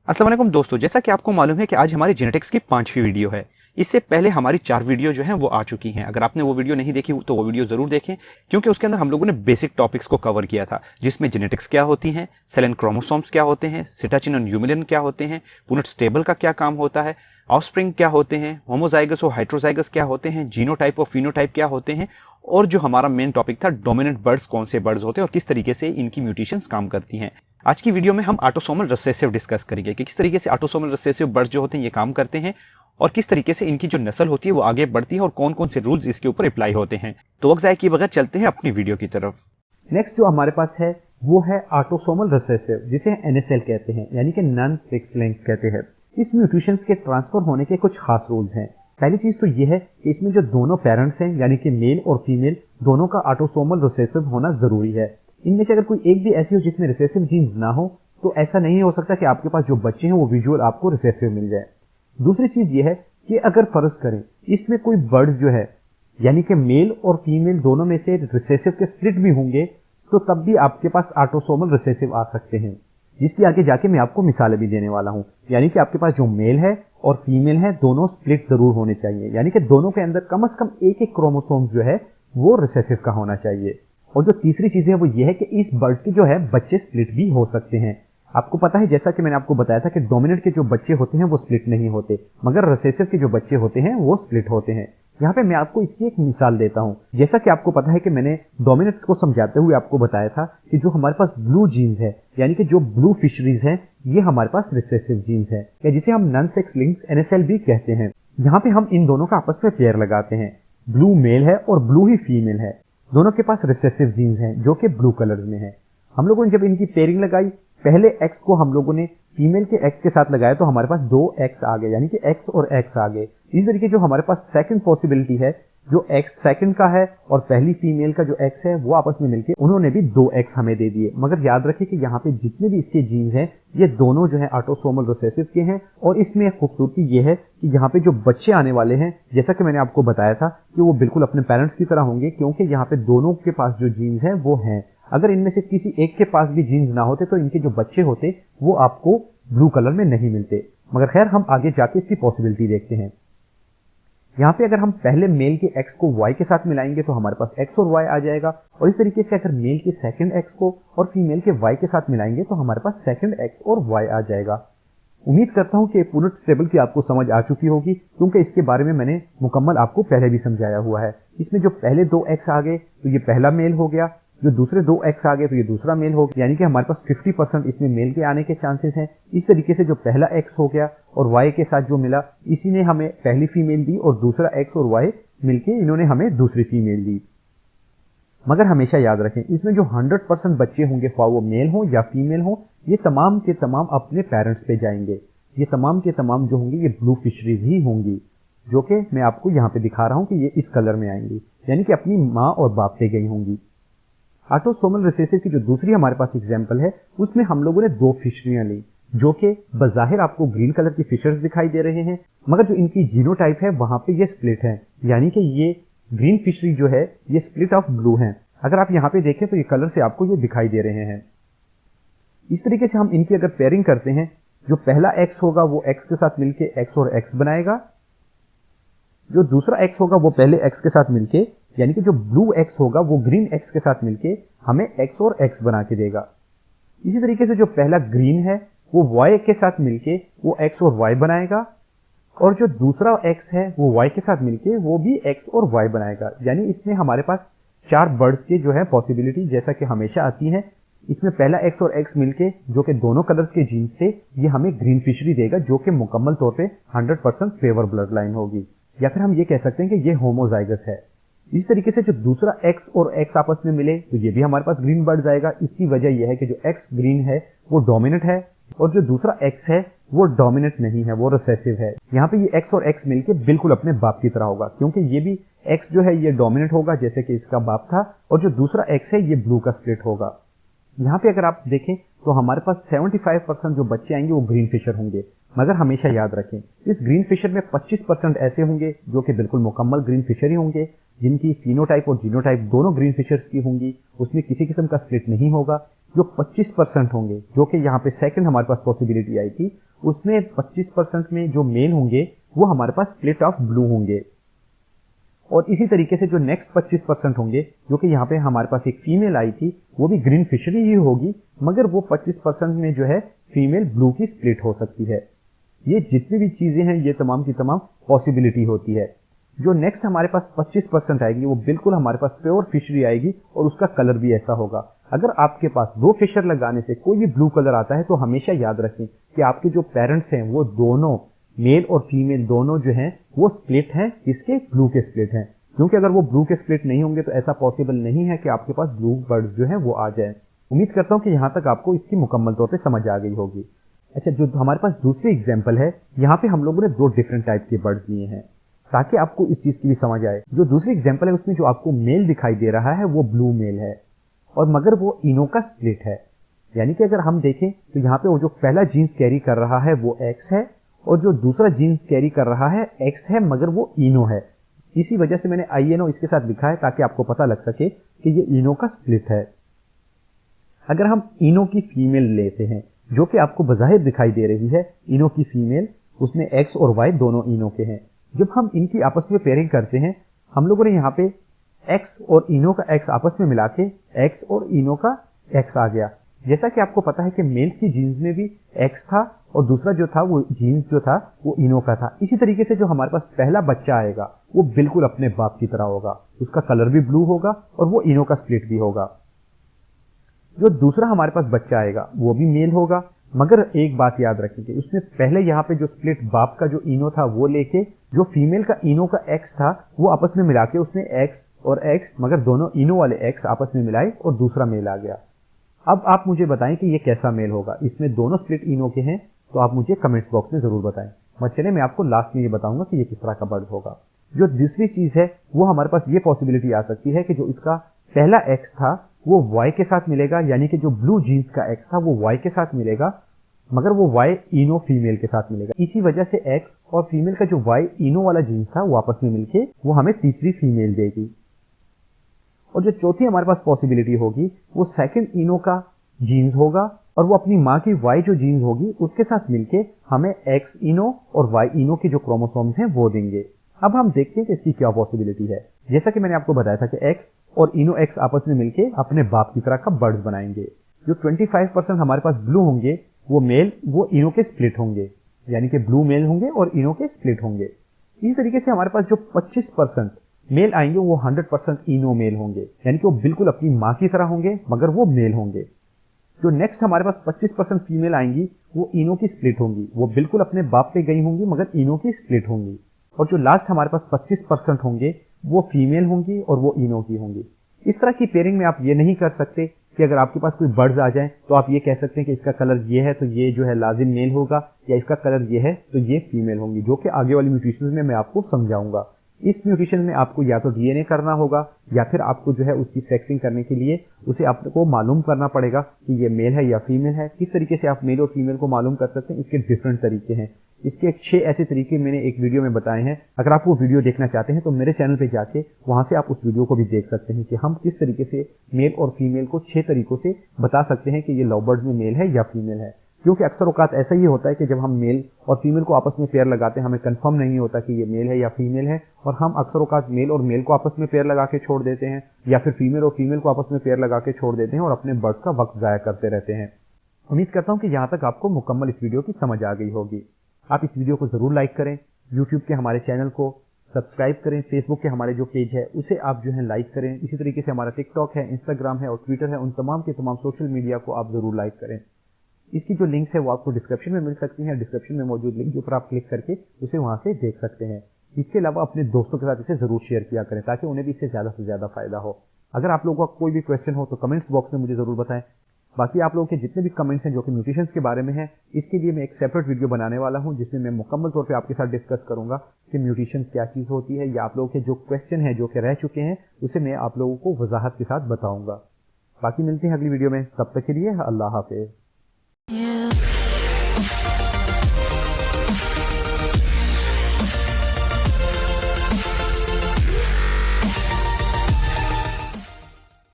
अस्सलाम वालेकुम दोस्तों, जैसा कि आपको मालूम है कि आज हमारी जेनेटिक्स की 5वीं वीडियो है। इससे पहले हमारी 4 वीडियो जो हैं वो आ चुकी हैं। अगर आपने वो वीडियो नहीं देखी तो वो वीडियो ज़रूर देखें, क्योंकि उसके अंदर हम लोगों ने बेसिक टॉपिक्स को कवर किया था, जिसमें जेनेटिक्स क्या होती हैं, सेल एंड क्रोमोसोम्स क्या होते हैं, सिटाचिन और यूमिलिन क्या होते हैं, पुनेट स्टेबल का क्या काम होता है, ऑफस्प्रिंग क्या होते हैं, होमोजाइगस और हेटेरोजाइगस क्या होते हैं, जीनोटाइप और फिनोटाइप क्या होते हैं, और जो हमारा मेन टॉपिक था डोमिनेंट बर्ड्स कौन से बर्ड्स होते हैं और किस तरीके से इनकी म्यूटेशंस काम करती हैं। आज की वीडियो में हम ऑटोसोमल रिसेसिव डिस्कस करेंगे कि किस तरीके से ऑटोसोमल रिसेसिव बर्ड्स जो होते हैं ये काम करते हैं और किस तरीके से इनकी जो नस्ल होती है वो आगे बढ़ती है और कौन कौन से रूल्स इसके ऊपर अप्लाई होते हैं। तो वक्त ज़ाया किए बगैर चलते हैं अपनी वीडियो की तरफ। नेक्स्ट जो हमारे पास है वो है ऑटोसोमल रिसेसिव, जिसे एनएसएल कहते हैं, यानी कि नॉन सेक्स लिंक कहते हैं। इस म्यूटेशंस के ट्रांसफर होने के कुछ खास रूल्स हैं। पहली चीज तो ये है कि इसमें जो दोनों पेरेंट्स हैं, यानी कि मेल और फीमेल, दोनों का ऑटोसोमल रिसेसिव होना जरूरी है। इनमें से अगर कोई एक भी ऐसी हो जिसमें रिसेसिव जीन्स ना हो, तो ऐसा नहीं हो सकता कि आपके पास जो बच्चे हैं वो विजुअल आपको रिसेसिव मिल जाए। दूसरी चीज ये है कि अगर फर्ज करें इसमें कोई बर्ड्स जो है, यानी कि मेल और फीमेल दोनों में से रिसेसिव के स्प्लिट भी होंगे, तो तब भी आपके पास ऑटोसोमल रिसेसिव आ सकते हैं, जिसकी आगे जाके मैं आपको मिसालें भी देने वाला हूं। यानी कि आपके पास जो मेल है और फीमेल है दोनों स्प्लिट जरूर होने चाहिए, यानी कि दोनों के अंदर कम से कम एक एक क्रोमोसोम जो है वो रिसेसिव का होना चाहिए। और जो तीसरी चीज है वो ये है कि इस बर्ड्स के जो है बच्चे स्प्लिट भी हो सकते हैं। आपको पता है, जैसा कि मैंने आपको बताया था कि डोमिनेंट के जो बच्चे होते हैं वो स्प्लिट नहीं होते, मगर रिसेसिव के जो बच्चे होते हैं वो स्प्लिट होते हैं। यहाँ पे मैं आपको इसकी एक मिसाल देता हूँ। जैसा कि आपको पता है कि मैंने डोमिनेंट्स को समझाते हुए आपको बताया था कि जो हमारे पास ब्लू जीन्स है, यानी कि जो ब्लू फिशरीज है, ये हमारे पास रिसेसिव जीन्स है, या जिसे हम नॉन सेक्स लिंक्ड एनएसएल भी कहते हैं। यहाँ पे हम इन दोनों का आपस में पेयर लगाते हैं। ब्लू मेल है और ब्लू ही फीमेल है, दोनों के पास रिसेसिव जीन्स हैं जो कि ब्लू कलर्स में है। हम लोगों ने जब इनकी पेयरिंग लगाई, पहले एक्स को हम लोगों ने फीमेल के एक्स के साथ लगाया तो हमारे पास 2 एक्स आ गए, यानी कि एक्स और एक्स आ गए। इस तरीके जो हमारे पास सेकंड पॉसिबिलिटी है, जो एक्स सेकंड का है और पहली फीमेल का जो एक्स है वो आपस में मिलके उन्होंने भी 2 एक्स हमें दे दिए। मगर याद रखिए कि यहाँ पे जितने भी इसके जीन्स हैं ये दोनों जो है ऑटोसोमल रिसेसिव के हैं। और इसमें एक खूबसूरती ये है कि यहाँ पे जो बच्चे आने वाले हैं, जैसा कि मैंने आपको बताया था कि वो बिल्कुल अपने पेरेंट्स की तरह होंगे, क्योंकि यहाँ पे दोनों के पास जो जीन्स हैं वो हैं। अगर इनमें से किसी एक के पास भी जीन्स ना होते तो इनके जो बच्चे होते वो आपको ब्लू कलर में नहीं मिलते। मगर खैर, हम आगे जाके इसकी पॉसिबिलिटी देखते हैं। यहाँ पे अगर हम पहले मेल के एक्स को वाई के साथ मिलाएंगे तो हमारे पास एक्स और वाई आ जाएगा, और इस तरीके से अगर मेल के सेकंड एक्स को और फीमेल के वाई के साथ मिलाएंगे तो हमारे पास सेकंड एक्स और वाई आ जाएगा। उम्मीद करता हूं कि पुनेट स्टेबल की आपको समझ आ चुकी होगी, क्योंकि इसके बारे में मैंने मुकम्मल आपको पहले भी समझाया हुआ है। इसमें जो पहले 2 एक्स आ गए तो ये पहला मेल हो गया, जो दूसरे 2 एक्स आ गए तो ये दूसरा मेल हो गया, यानी कि हमारे पास 50% इसमें मेल के आने के चांसेस हैं। इस तरीके से जो पहला एक्स हो गया और वाई के साथ जो मिला, इसी ने हमें पहली फीमेल दी, और दूसरा एक्स और वाई मिलके इन्होंने हमें दूसरी फीमेल दी। मगर हमेशा याद रखें, इसमें जो 100% बच्चे होंगे, ख्वाह वो मेल हो या फीमेल हो, ये तमाम के तमाम अपने पेरेंट्स पे जाएंगे। ये तमाम के तमाम जो होंगे ये ब्लू फिशरीज ही होंगी, जो कि मैं आपको यहाँ पे दिखा रहा हूँ कि ये इस कलर में आएंगी, यानी कि अपनी माँ और बाप पे गई होंगी। ऑटोसोमल रिसेसिव की जो दूसरी हमारे पास एग्जाम्पल है, उसमें हम लोगों ने 2 फिशरियां ली, जो कि बजाहिर आपको ग्रीन कलर की फिशर्स दिखाई दे रहे हैं, मगर जो इनकी जीनोटाइप है वहां पे ये स्प्लिट है, यानी कि ये ग्रीन फिशरी जो है ये स्प्लिट ऑफ ब्लू है। अगर आप यहाँ पे देखें तो ये कलर से आपको ये दिखाई दे रहे हैं। इस तरीके से हम इनकी अगर पेयरिंग करते हैं, जो पहला एक्स होगा वो एक्स के साथ मिलके एक्स और एक्स बनाएगा, जो दूसरा एक्स होगा वो पहले एक्स के साथ मिलके, यानी कि जो ब्लू एक्स होगा वो ग्रीन एक्स के साथ मिलके हमें एक्स और एक्स बना के देगा। इसी तरीके से जो पहला ग्रीन है वो वाई के साथ मिलके वो एक्स और वाई बनाएगा, और जो दूसरा एक्स है वो वाई के साथ मिलके वो भी एक्स और वाई बनाएगा। यानी इसमें हमारे पास 4 बर्ड्स की जो है पॉसिबिलिटी जैसा कि हमेशा आती है। इसमें पहला एक्स और एक्स मिलके, जो कि दोनों कलर्स के जीन्स थे, ये हमें ग्रीन फिशरी देगा, जो कि मुकम्मल तौर पे 100% पेवर ब्लड लाइन होगी, या फिर हम ये कह सकते हैं कि ये होमोजाइगस है। इस तरीके से जो दूसरा एक्स और एक्स आपस में मिले तो ये भी हमारे पास ग्रीन बर्ड्स आएगा। इसकी वजह यह है कि जो एक्स ग्रीन है वो डोमिनेंट है, और जो दूसरा एक्स है वो डोमिनेंट नहीं है, वो रिसेसिव है। यहाँ पे ये एक्स और एक्स मिलके बिल्कुल अपने बाप की तरह होगा, क्योंकि ये भी एक्स जो है ये डोमिनेंट होगा जैसे कि इसका बाप था, और जो दूसरा एक्स है ये ब्लू का स्प्लिट होगा। यहाँ पे अगर आप देखें तो हमारे पास 75% जो बच्चे आएंगे वो ग्रीन फिशर होंगे, मगर हमेशा याद रखें इस ग्रीन फिशर में 25% ऐसे होंगे जो कि बिल्कुल मुकम्मल ग्रीन फिशर ही होंगे, जिनकी फिनोटाइप और जीनोटाइप दोनों ग्रीन फिशर्स की होंगी, उसमें किसी किस्म का स्प्लिट नहीं होगा। जो 25% होंगे, जो कि यहाँ पे सेकंड हमारे पास पॉसिबिलिटी आई थी, उसमें 25% में जो मेल होंगे वो हमारे पास स्प्लिट ऑफ ब्लू होंगे, और इसी तरीके से जो नेक्स्ट 25% होंगे, जो कि यहाँ पे हमारे पास एक फीमेल आई थी, वो भी ग्रीन फिशरी ही होगी, मगर वो 25% में जो है फीमेल ब्लू की स्प्लिट हो सकती है। ये जितनी भी चीजें हैं ये तमाम की तमाम पॉसिबिलिटी होती है। जो नेक्स्ट हमारे पास 25% आएगी वो बिल्कुल हमारे पास प्योर फिशरी आएगी और उसका कलर भी ऐसा होगा। अगर आपके पास 2 फिशर लगाने से कोई भी ब्लू कलर आता है तो हमेशा याद रखें कि आपके जो पेरेंट्स हैं वो दोनों मेल और फीमेल दोनों जो हैं वो स्प्लिट हैं, किसके? ब्लू के स्प्लिट हैं। क्योंकि अगर वो ब्लू के स्प्लिट नहीं होंगे तो ऐसा पॉसिबल नहीं है कि आपके पास ब्लू बर्ड्स जो है वो आ जाए। उम्मीद करता हूं कि यहां तक आपको इसकी मुकम्मल तौर पे समझ आ गई होगी। अच्छा, जो हमारे पास दूसरी एग्जांपल है, यहाँ पे हम लोगों ने 2 डिफरेंट टाइप के बर्ड्स लिए हैं ताकि आपको इस चीज की भी समझ आए। जो दूसरी एग्जांपल है उसमें जो आपको मेल दिखाई दे रहा है वो ब्लू मेल है, और मगर वो इनो का स्प्लिट है। यानी कि अगर हम देखें तो यहाँ पे वो जो पहला जीन्स कैरी कर रहा है वो एक्स है, और जो दूसरा जीन्स कैरी कर रहा है एक्स है मगर वो इनो है। इसी वजह से मैंने INO इसके साथ लिखा है ताकि आपको पता लग सके कि ये इनो का स्प्लिट है। अगर हम इनो की फीमेल लेते हैं जो कि आपको बज़ाहिर दिखाई दे रही है, इनो की फीमेल, उसमें एक्स और वाई दोनों इनो के हैं। जब हम इनकी आपस में पेयरिंग करते हैं, हम लोगों ने यहाँ पे एक्स और इनो का एक्स आपस में मिला के एक्स और इनो का एक्स आ गया। जैसा कि आपको पता है कि मेल्स की जीन्स में भी एक्स था और दूसरा जो था वो जीन्स जो था वो इनो का था। इसी तरीके से जो हमारे पास पहला बच्चा आएगा वो बिल्कुल अपने बाप की तरह होगा, उसका कलर भी ब्लू होगा और वो इनो का स्प्लिट भी होगा। जो दूसरा हमारे पास बच्चा आएगा वो भी मेल होगा, मगर एक बात याद रखिए, उसने पहले यहाँ पे जो स्प्लिट बाप का जो इनो था वो लेके जो फीमेल का इनो का एक्स था वो आपस में मिला के उसने एक्स और एक्स, मगर दोनों इनो वाले एक्स आपस में मिलाए और दूसरा मेल आ गया। अब आप मुझे बताएं कि ये कैसा मेल होगा। इसमें दोनों स्प्लिट इनो के हैं तो आप मुझे कमेंट्स बॉक्स में जरूर बताएं। चलिए मैं आपको लास्ट में ये बताऊंगा कि ये किस तरह का बर्ड होगा। जो दूसरी चीज है वो हमारे पास ये पॉसिबिलिटी आ सकती है कि जो इसका पहला एक्स था वो वाई के साथ मिलेगा, यानी कि जो ब्लू जीन्स का एक्स था वो वाई के साथ मिलेगा, मगर वो वाई इनो फीमेल के साथ मिलेगा। इसी वजह से एक्स और फीमेल का जो वाई इनो वाला जीन्स था वो आपस में मिलके वो हमें तीसरी फीमेल देगी। और जो चौथी हमारे पास पॉसिबिलिटी होगी वो सेकंड इनो का जीन्स होगा और वो अपनी माँ की वाई जो जीन्स होगी उसके साथ मिलके हमें एक्स इनो और वाई इनो के जो क्रोमोसोम्स हैं वो देंगे। अब हम देखते हैं कि इसकी क्या पॉसिबिलिटी है। जैसा कि मैंने आपको बताया था कि एक्स और इनो एक्स आपस में मिलके अपने बाप की तरह का बर्ड्स बनाएंगे। जो 25% हमारे पास ब्लू होंगे वो मेल वो इनो के स्प्लिट होंगे, यानी कि ब्लू मेल होंगे और इनो के स्प्लिट होंगे। इसी तरीके से हमारे पास जो 25% मेल आएंगे वो 100% इनो मेल होंगे, यानी कि वो बिल्कुल अपनी माँ की तरह होंगे मगर वो मेल होंगे। जो नेक्स्ट हमारे पास 25% फीमेल आएंगी वो इनो की स्प्लिट होंगी, वो बिल्कुल अपने बाप पे गई होंगी मगर इनो की स्प्लिट होंगी। और जो लास्ट हमारे पास 25% होंगे वो फीमेल होंगी और वो इनो की होंगी। इस तरह की पेयरिंग में आप ये नहीं कर सकते कि अगर आपके पास कोई बर्ड्स आ जाए तो आप ये कह सकते हैं कि इसका कलर ये है तो ये जो है लाजिम मेल होगा, या इसका कलर ये है तो ये फीमेल होंगी, जो कि आगे वाली म्यूटेशन में मैं आपको समझाऊंगा। इस म्यूटेशन में आपको या तो DNA करना होगा या फिर आपको जो है उसकी सेक्सिंग करने के लिए उसे आपको मालूम करना पड़ेगा कि ये मेल है या फीमेल है। किस तरीके से आप मेल और फीमेल को मालूम कर सकते हैं, इसके डिफरेंट तरीके हैं। इसके 6 ऐसे तरीके मैंने एक वीडियो में बताए हैं। अगर आप वो वीडियो देखना चाहते हैं तो मेरे चैनल पे जाके वहां से आप उस वीडियो को भी देख सकते हैं कि हम किस तरीके से मेल और फीमेल को 6 तरीकों से बता सकते हैं कि ये लव बर्ड्स में मेल है या फीमेल है। क्योंकि अक्सर औकात ऐसा ही होता है कि जब हम मेल और फीमेल को आपस में पेयर लगाते हैं हमें कंफर्म नहीं होता कि ये मेल है या फीमेल है, और हम अक्सर औकात मेल और मेल को आपस में पेयर लगा के छोड़ देते हैं या फिर फीमेल और फीमेल को आपस में पेयर लगा के छोड़ देते हैं और अपने बर्ड्स का वक्त जाया करते रहते हैं। उम्मीद करता हूं कि यहां तक आपको मुकम्मल इस वीडियो की समझ आ गई होगी। आप इस वीडियो को जरूर लाइक करें, यूट्यूब के हमारे चैनल को सब्सक्राइब करें, फेसबुक के हमारे जो पेज है उसे आप जो है लाइक करें। इसी तरीके से हमारा टिकटॉक है, इंस्टाग्राम है और ट्विटर है, उन तमाम के तमाम सोशल मीडिया को आप जरूर लाइक करें। इसकी जो लिंक्स है वो आपको डिस्क्रिप्शन में मिल सकती हैं। डिस्क्रिप्शन में मौजूद लिंक के ऊपर आप क्लिक करके उसे वहां से देख सकते हैं। इसके अलावा अपने दोस्तों के साथ इसे जरूर शेयर किया करें ताकि उन्हें भी इससे ज्यादा से ज्यादा फायदा हो। अगर आप लोगों का कोई भी क्वेश्चन हो तो कमेंट्स बॉक्स में मुझे जरूर बताएं। बाकी आप लोगों के जितने भी कमेंट्स हैं जो कि म्यूटेशंस के बारे में हैं, इसके लिए मैं एक सेपरेट वीडियो बनाने वाला हूं जिसमें मैं मुकम्मल तौर पे आपके साथ डिस्कस करूंगा कि म्यूटेशंस क्या चीज होती है, या आप लोगों के जो क्वेश्चन है जो कि रह चुके हैं उसे मैं आप लोगों को वजाहत के साथ बताऊंगा। बाकी मिलते हैं अगली वीडियो में, तब तक के लिए अल्लाह हाफिज।